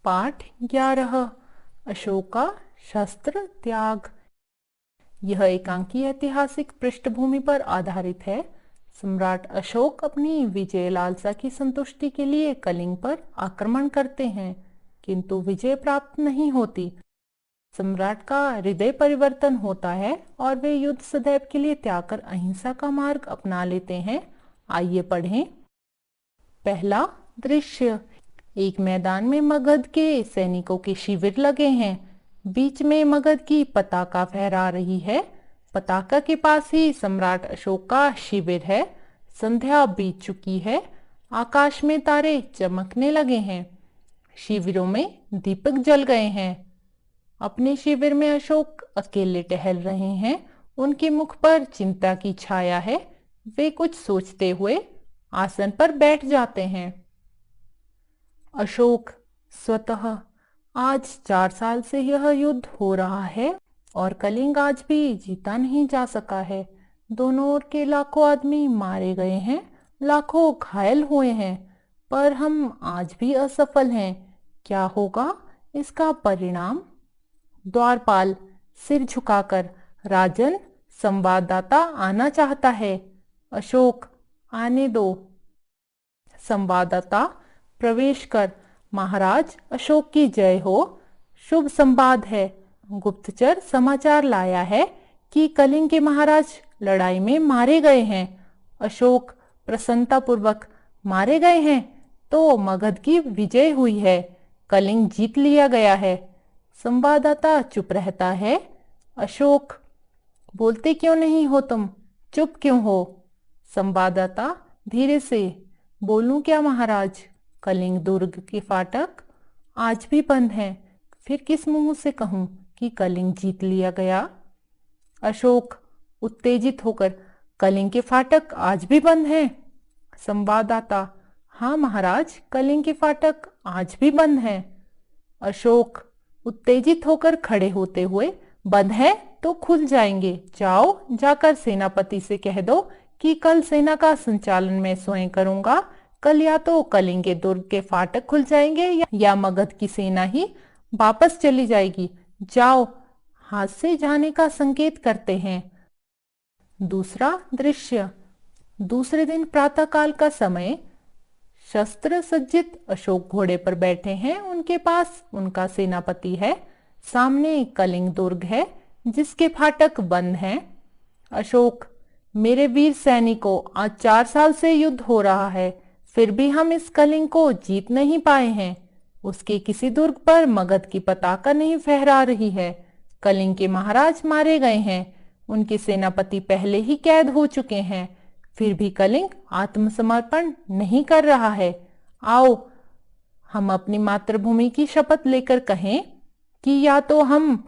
पाठ 11 अशोक का शस्त्र त्याग। यह एकांकी ऐतिहासिक पृष्ठभूमि पर आधारित है। सम्राट अशोक अपनी विजय लालसा की संतुष्टि के लिए कलिंग पर आक्रमण करते हैं, किंतु विजय प्राप्त नहीं होती। सम्राट का हृदय परिवर्तन होता है और वे युद्ध सदैव के लिए त्याग कर अहिंसा का मार्ग अपना लेते हैं। आइए पढ़ें। पहला दृश्य। एक मैदान में मगध के सैनिकों के शिविर लगे हैं। बीच में मगध की पताका फहरा रही है। पताका के पास ही सम्राट अशोक का शिविर है। संध्या बीत चुकी है। आकाश में तारे चमकने लगे हैं। शिविरों में दीपक जल गए हैं। अपने शिविर में अशोक अकेले टहल रहे हैं। उनके मुख पर चिंता की छाया है। वे कुछ सोचते हुए आसन पर बैठ जाते हैं। अशोक स्वतः आज 4 साल से यह युद्ध हो रहा है और कलिंग आज भी जीता नहीं जा सका है। दोनों ओर के लाखों आदमी मारे गए हैं, लाखों घायल हुए हैं, पर हम आज भी असफल हैं। क्या होगा इसका परिणाम? द्वारपाल सिर झुकाकर, राजन, संवाददाता आना चाहता है। अशोक आने दो। संवाददाता प्रवेश कर। महाराज अशोक की जय हो। शुभ संवाद है। गुप्तचर समाचार लाया है कि कलिंग के महाराज लड़ाई में मारे गए हैं। अशोक प्रसन्नता पूर्वक, मारे गए हैं तो मगध की विजय हुई है, कलिंग जीत लिया गया है। संवाददाता चुप रहता है। अशोक बोलते क्यों नहीं हो तुम? चुप क्यों हो? संवाददाता धीरे से, बोलूं क्या महाराज? कलिंग दुर्ग के फाटक आज भी बंद हैं। फिर किस मुंह से कहूं कि कलिंग जीत लिया गया? अशोक उत्तेजित होकर, कलिंग के फाटक आज भी बंद हैं। संवाददाता हाँ महाराज, कलिंग के फाटक आज भी बंद हैं। अशोक उत्तेजित होकर खड़े होते हुए, बंद है तो खुल जाएंगे। जाओ, जाकर सेनापति से कह दो कि कल सेना का संचालन मैं स्वयं करूंगा। कल या तो कलिंग के दुर्ग के फाटक खुल जाएंगे या मगध की सेना ही वापस चली जाएगी। जाओ, हाथ से जाने का संकेत करते हैं। दूसरा दृश्य। दूसरे दिन प्रातःकाल का समय। शस्त्र सज्जित अशोक घोड़े पर बैठे हैं। उनके पास उनका सेनापति है। सामने कलिंग दुर्ग है जिसके फाटक बंद हैं। अशोक मेरे वीर सैनिकों, आज 4 साल से युद्ध हो रहा है, फिर भी हम इस कलिंग को जीत नहीं पाए हैं। उसके किसी दुर्ग पर मगध की पताका नहीं फहरा रही है। कलिंग के महाराज मारे गए हैं। उनके सेनापति पहले ही कैद हो चुके हैं। फिर भी कलिंग आत्मसमर्पण नहीं कर रहा है। आओ, हम अपनी मातृभूमि की शपथ लेकर कहें कि या तो हम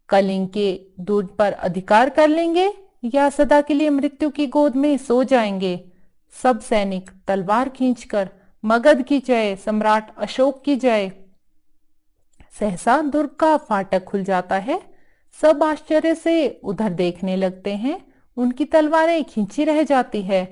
कलिंग के दुर्ग पर अधिकार कर लेंगे या सदा के लिए मृत्यु की गोद में सो जाएंगे। सब सैनिक तलवार खींचकर, मगध की जय, सम्राट अशोक की जय। सहसा दुर्ग का फाटक खुल जाता है। सब आश्चर्य से उधर देखने लगते हैं। उनकी तलवारें खींची रह जाती है।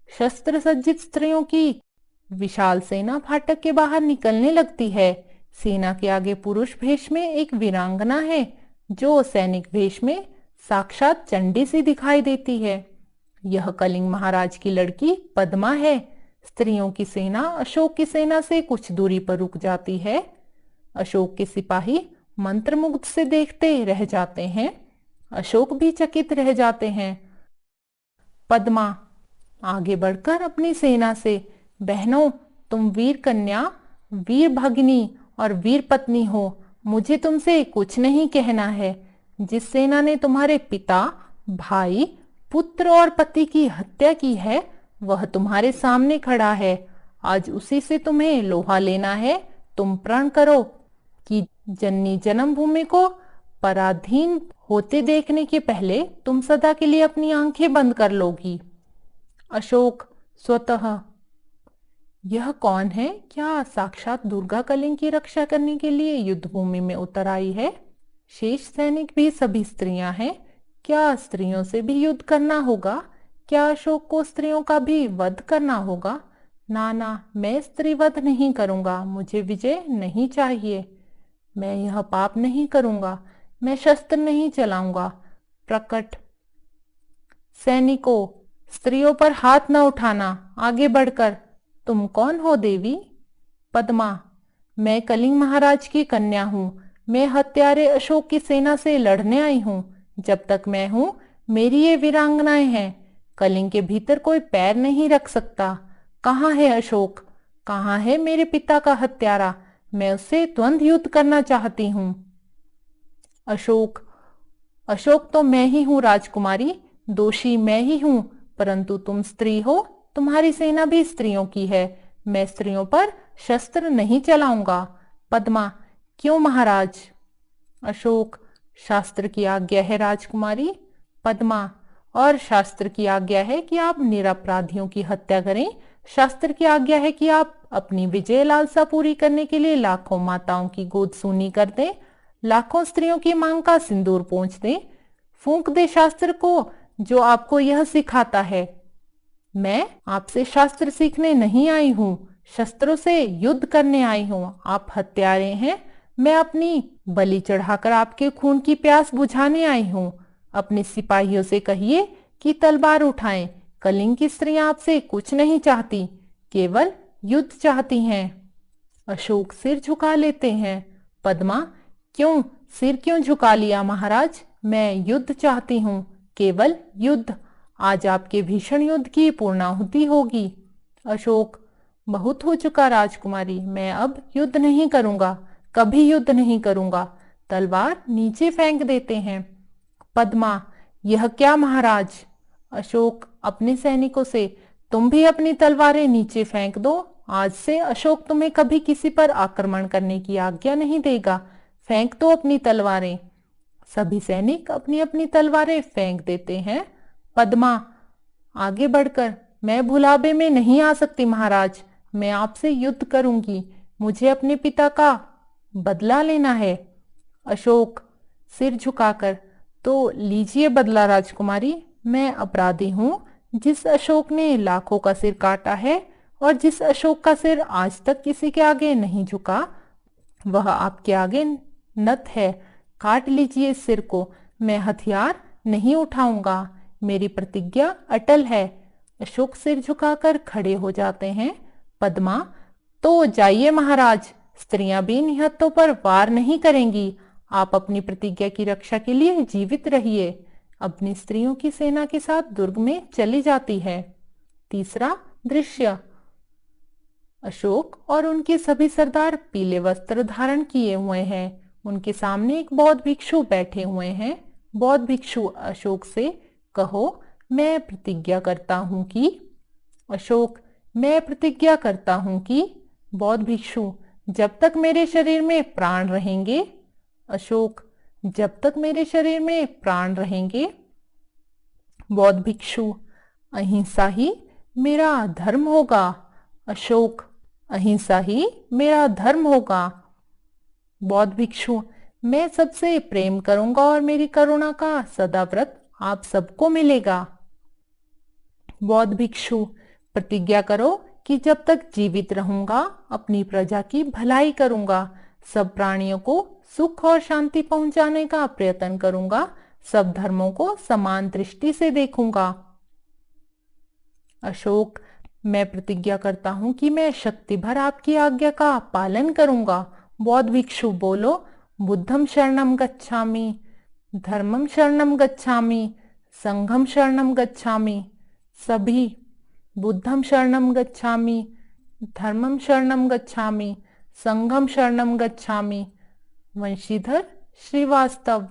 शस्त्र सज्जित स्त्रियों की विशाल सेना फाटक के बाहर निकलने लगती है। सेना के आगे पुरुष भेष में एक वीरांगना है जो सैनिक भेष में साक्षात चंडी सी दिखाई देती है। यह कलिंग महाराज की लड़की पद्मा है। स्त्रियों की सेना अशोक की सेना से कुछ दूरी पर रुक जाती है। अशोक के सिपाही मंत्रमुग्ध से देखते रह जाते हैं। अशोक भी चकित रह जाते हैं। पद्मा आगे बढ़कर अपनी सेना से, बहनों, तुम वीर कन्या, वीर भगिनी और वीर पत्नी हो। मुझे तुमसे कुछ नहीं कहना है। जिस सेना ने तुम्हारे पिता, भाई, पुत्र और पति की हत्या की है वह तुम्हारे सामने खड़ा है। आज उसी से तुम्हें लोहा लेना है। तुम प्रण करो कि जननी जन्मभूमि को पराधीन होते देखने के पहले तुम सदा के लिए अपनी आंखें बंद कर लोगी। अशोक स्वतः यह कौन है? क्या साक्षात दुर्गा कलिंग की रक्षा करने के लिए युद्ध भूमि में उतर आई है? शेष सैनिक भी सभी स्त्रियां हैं। क्या स्त्रियों से भी युद्ध करना होगा? क्या अशोक को स्त्रियों का भी वध करना होगा? ना ना, मैं स्त्रीवध नहीं करूंगा, मुझे विजय नहीं चाहिए। मैं यह पाप नहीं करूंगा, मैं शस्त्र नहीं चलाऊंगा। प्रकट। सैनिकों, स्त्रियों पर हाथ न उठाना, आगे बढ़कर। तुम कौन हो देवी? पद्मा। मैं कलिंग महाराज की कन्या हूँ। मैं हत्यारे अशोक की सेना से लड़ने आई हूँ। जब तक मैं हूँ, मेरी ये वीरांगनाएं हैं। कलिंग के भीतर कोई पैर नहीं रख सकता। कहाँ है अशोक? कहाँ है मेरे पिता का हत्यारा? मैं उससे द्वंद्व युद्ध करना चाहती हूँ। अशोक। अशोक तो मैं ही हूँ राजकुमारी, दोषी मैं ही हूँ। परंतु तुम स्त्री हो, तुम्हारी सेना भी स्त्रियों की है। मैं स्त्रियों पर शस्त्र नहीं चलाऊंगा। पद्मा। क्यों महाराज? अशोक। शास्त्र की आज्ञा है राजकुमारी। पद्मा। और शास्त्र की आज्ञा है कि आप निरपराधियों की हत्या करें। शास्त्र की आज्ञा है कि आप अपनी विजय लालसा पूरी करने के लिए लाखों माताओं की गोद सूनी कर दें, लाखों स्त्रियों की मांग का सिंदूर पोंछ दें। फूंक दे शास्त्र को जो आपको यह सिखाता है। मैं आपसे शास्त्र सीखने नहीं आई हूँ, शस्त्रों से युद्ध करने आई हूँ। आप हत्यारे हैं, मैं अपनी बलि चढ़ाकर आपके खून की प्यास बुझाने आई हूँ। अपने सिपाहियों से कहिए कि तलवार उठाएं। कलिंग की स्त्रियां आपसे कुछ नहीं चाहती, केवल युद्ध चाहती हैं। अशोक सिर झुका लेते हैं। पद्मा। क्यों? सिर क्यों झुका लिया महाराज? मैं युद्ध चाहती हूँ, केवल युद्ध। आज आपके भीषण युद्ध की पूर्णाहुति होगी। अशोक। बहुत हो चुका राजकुमारी, मैं अब युद्ध नहीं करूंगा, कभी युद्ध नहीं करूंगा। तलवार नीचे फेंक देते हैं। पद्मा। यह क्या महाराज? अशोक अपने सैनिकों से, तुम भी अपनी तलवारें नीचे फेंक दो। आज से अशोक तुम्हें कभी किसी पर आक्रमण करने की आज्ञा नहीं देगा। फेंक दो अपनी तलवारें। सभी सैनिक अपनी अपनी तलवारें फेंक देते हैं। पद्मा आगे बढ़कर, मैं भुलाबे में नहीं आ सकती महाराज, मैं आपसे युद्ध करूंगी, मुझे अपने पिता का बदला लेना है। अशोक सिर झुकाकर, तो लीजिए बदला राजकुमारी। मैं अपराधी हूँ, जिस अशोक ने लाखों का सिर काटा है और जिस अशोक का सिर आज तक किसी के आगे नहीं झुका, वह आपके आगे नत है। काट लीजिए इस सिर को, मैं हथियार नहीं उठाऊंगा, मेरी प्रतिज्ञा अटल है। अशोक सिर झुकाकर खड़े हो जाते हैं। पद्मा। तो जाइए महाराज, स्त्रियां भी निहत्तों पर वार नहीं करेंगी। आप अपनी प्रतिज्ञा की रक्षा के लिए जीवित रहिए। अपनी स्त्रियों की सेना के साथ दुर्ग में चली जाती है। तीसरा दृश्य। अशोक और उनके सभी सरदार पीले वस्त्र धारण किए हुए हैं। उनके सामने एक बौद्ध भिक्षु बैठे हुए हैं। बौद्ध भिक्षु अशोक से, कहो मैं प्रतिज्ञा करता हूं कि। अशोक। मैं प्रतिज्ञा करता हूं कि। बौद्ध भिक्षु। जब तक मेरे शरीर में प्राण रहेंगे। अशोक। जब तक मेरे शरीर में प्राण रहेंगे। बौद्ध भिक्षु। अहिंसा ही मेरा धर्म होगा। अशोक। अहिंसा ही मेरा धर्म होगा। बौद्ध भिक्षु। मैं सबसे प्रेम करूंगा और मेरी करुणा का सदा व्रत आप सबको मिलेगा। बौद्ध भिक्षु। प्रतिज्ञा करो कि जब तक जीवित रहूंगा अपनी प्रजा की भलाई करूंगा, सब प्राणियों को सुख और शांति पहुंचाने का प्रयत्न करूंगा, सब धर्मों को समान दृष्टि से देखूंगा। अशोक। मैं प्रतिज्ञा करता हूं कि मैं शक्ति भर आपकी आज्ञा का पालन करूंगा। बौद्ध भिक्षु बोलो, बुद्धम शरणम गच्छामि, धर्मम शरणम गच्छामि, संघम शरणम गच्छामि। सभी बुद्धम शरणम गच्छामि, धर्मम शरणम गच्छामि, संघम शरणम गच्छामि। वंशीधर श्रीवास्तव।